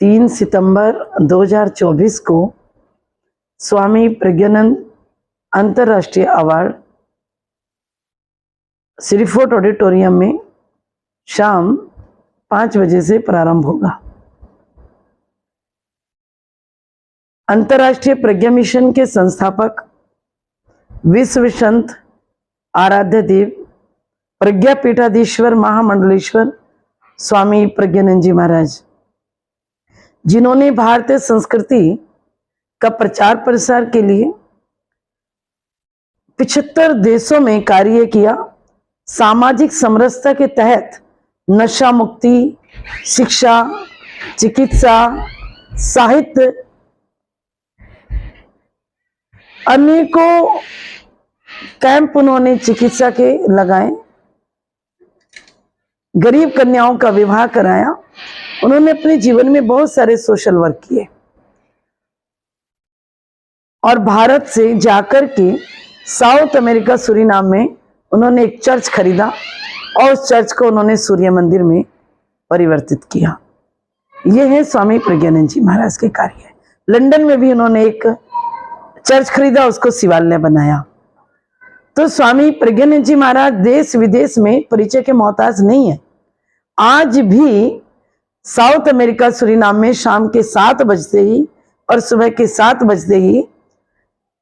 3 सितंबर 2024 को स्वामी प्रज्ञानंद अंतर्राष्ट्रीय award Shri fort auditorium में शाम 5 बजे से प्रारंभ होगा। अंतर्राष्ट्रीय प्रज्ञा मिशन के संस्थापक विश्व संत आराध्य देव प्रज्ञापीठाधीश्वर महामंडलेश्वर स्वामी प्रज्ञानंद जी महाराज, जिन्होंने भारतीय संस्कृति का प्रचार प्रसार के लिए 75 देशों में कार्य किया, सामाजिक समरसता के तहत नशा मुक्ति, शिक्षा, चिकित्सा, साहित्य, अनेकों कैंप उन्होंने चिकित्सा के लगाए, गरीब कन्याओं का विवाह कराया। उन्होंने अपने जीवन में बहुत सारे सोशल वर्क किए और भारत से जाकर के साउथ अमेरिका सूरीनाम में उन्होंने एक चर्च खरीदा और उस चर्च को उन्होंने सूर्य मंदिर में परिवर्तित किया। ये है स्वामी प्रज्ञानंद जी महाराज के कार्य। लंदन में भी उन्होंने एक चर्च खरीदा, उसको शिवालय बनाया। तो स्वामी प्रज्ञानंद जी महाराज देश विदेश में परिचय के मोहताज नहीं है। आज भी साउथ अमेरिका सूरीनाम में शाम के 7 बजते ही और सुबह के 7 बजते ही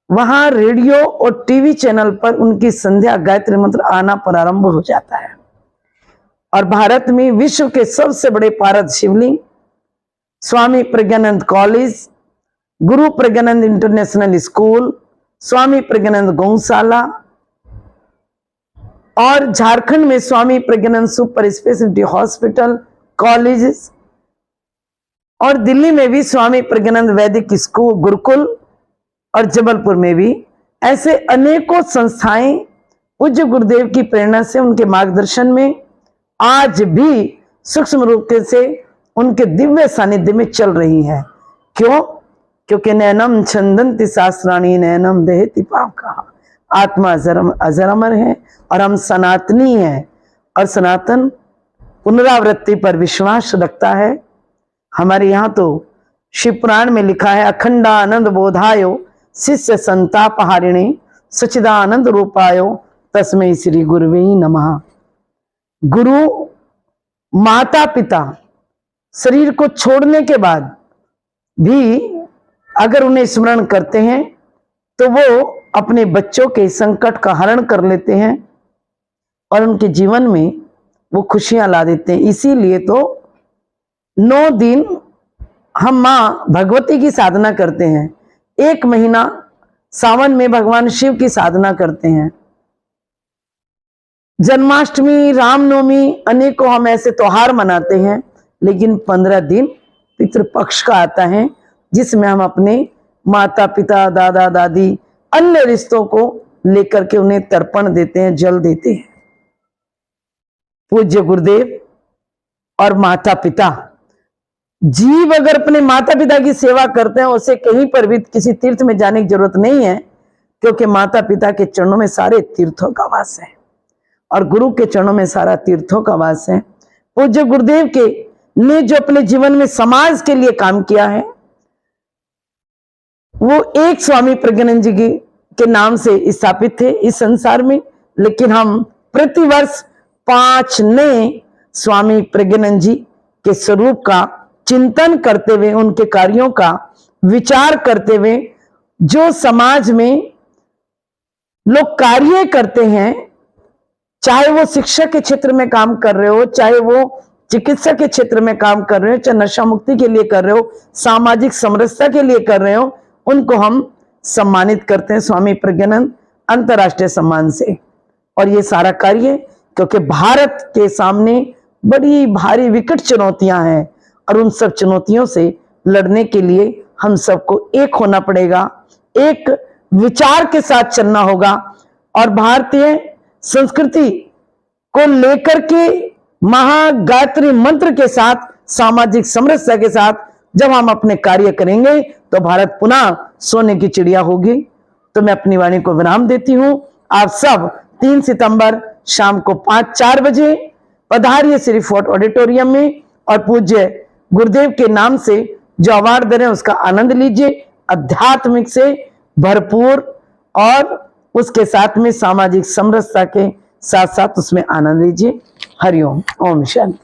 वहां रेडियो और टीवी चैनल पर उनकी संध्या गायत्री मंत्र आना प्रारंभ हो जाता है। और भारत में विश्व के सबसे बड़े पारद शिवलिंग स्वामी Pragyanand college, Guru Pragyanand international school, Swami Pragyanand गौशाला और झारखंड में Swami Pragyanand super specialty hospital, colleges, और दिल्ली में भी स्वामी प्रज्ञानंद वैदिक स्कूल गुरुकुल, और जबलपुर में भी ऐसे अनेकों संस्थाएं पूज्य गुरुदेव की प्रेरणा से, उनके मार्गदर्शन में आज भी सूक्ष्म रूप से उनके दिव्य सानिध्य में चल रही है। क्यों? क्योंकि नैनम छंदंति शास्त्राणी नैनम देहति पाप कहा। आत्मा अजर अमर है और हम सनातनी हैं, और सनातन पुनरावृत्ति पर विश्वास रखता है। हमारे यहाँ तो शिव पुराण में लिखा है, अखंडानंद बोधायो शिष्य संतापहारिणे सच्चिदानंद रूपायो तस्मै श्री गुरुवे नमः। गुरु माता पिता शरीर को छोड़ने के बाद भी अगर उन्हें स्मरण करते हैं तो वो अपने बच्चों के संकट का हरण कर लेते हैं और उनके जीवन में वो खुशियां ला देते हैं। इसीलिए तो 9 दिन हम माँ भगवती की साधना करते हैं, 1 महीना सावन में भगवान शिव की साधना करते हैं, जन्माष्टमी, रामनवमी, अनेकों हम ऐसे त्योहार मनाते हैं। लेकिन 15 दिन पितृपक्ष का आता है जिसमें हम अपने माता पिता, दादा दादी, अन्य रिश्तों को लेकर के उन्हें तर्पण देते हैं, जल देते हैं। पूज्य गुरुदेव और माता पिता, जीव अगर अपने माता पिता की सेवा करते हैं, उसे कहीं पर भी किसी तीर्थ में जाने की जरूरत नहीं है, क्योंकि माता पिता के चरणों में सारे तीर्थों का वास है और गुरु के चरणों में सारा तीर्थों का वास है। पूज्य गुरुदेव के ने जो अपने जीवन में समाज के लिए काम किया है, वो एक स्वामी प्रज्ञानंद जी के नाम से स्थापित थे इस संसार में। लेकिन हम प्रतिवर्ष 5 नए स्वामी प्रज्ञानंद जी के स्वरूप का चिंतन करते हुए, उनके कार्यों का विचार करते हुए, जो समाज में लोग कार्य करते हैं, चाहे वो शिक्षा के क्षेत्र में काम कर रहे हो, चाहे वो चिकित्सा के क्षेत्र में काम कर रहे हो, चाहे नशा मुक्ति के लिए कर रहे हो, सामाजिक समरसता के लिए कर रहे हो, उनको हम सम्मानित करते हैं स्वामी प्रज्ञानंद अंतर्राष्ट्रीय सम्मान से। और ये सारा कार्य क्योंकि भारत के सामने बड़ी भारी विकट चुनौतियां हैं और उन सब चुनौतियों से लड़ने के लिए हम सबको एक होना पड़ेगा, एक विचार के साथ चलना होगा। और भारतीय संस्कृति को लेकर के महागायत्री मंत्र के साथ, सामाजिक समरसता के साथ जब हम अपने कार्य करेंगे तो भारत पुनः सोने की चिड़िया होगी। तो मैं अपनी वाणी को विराम देती हूं। आप सब 3 सितंबर शाम को 5-4 बजे पधारिए श्री फोर्ट ऑडिटोरियम में और पूज्य गुरुदेव के नाम से जो अवार्ड दे रहे हैं उसका आनंद लीजिए, आध्यात्मिक से भरपूर और उसके साथ में सामाजिक समरसता के साथ साथ उसमें आनंद लीजिए। हरिओम, ओम शांति।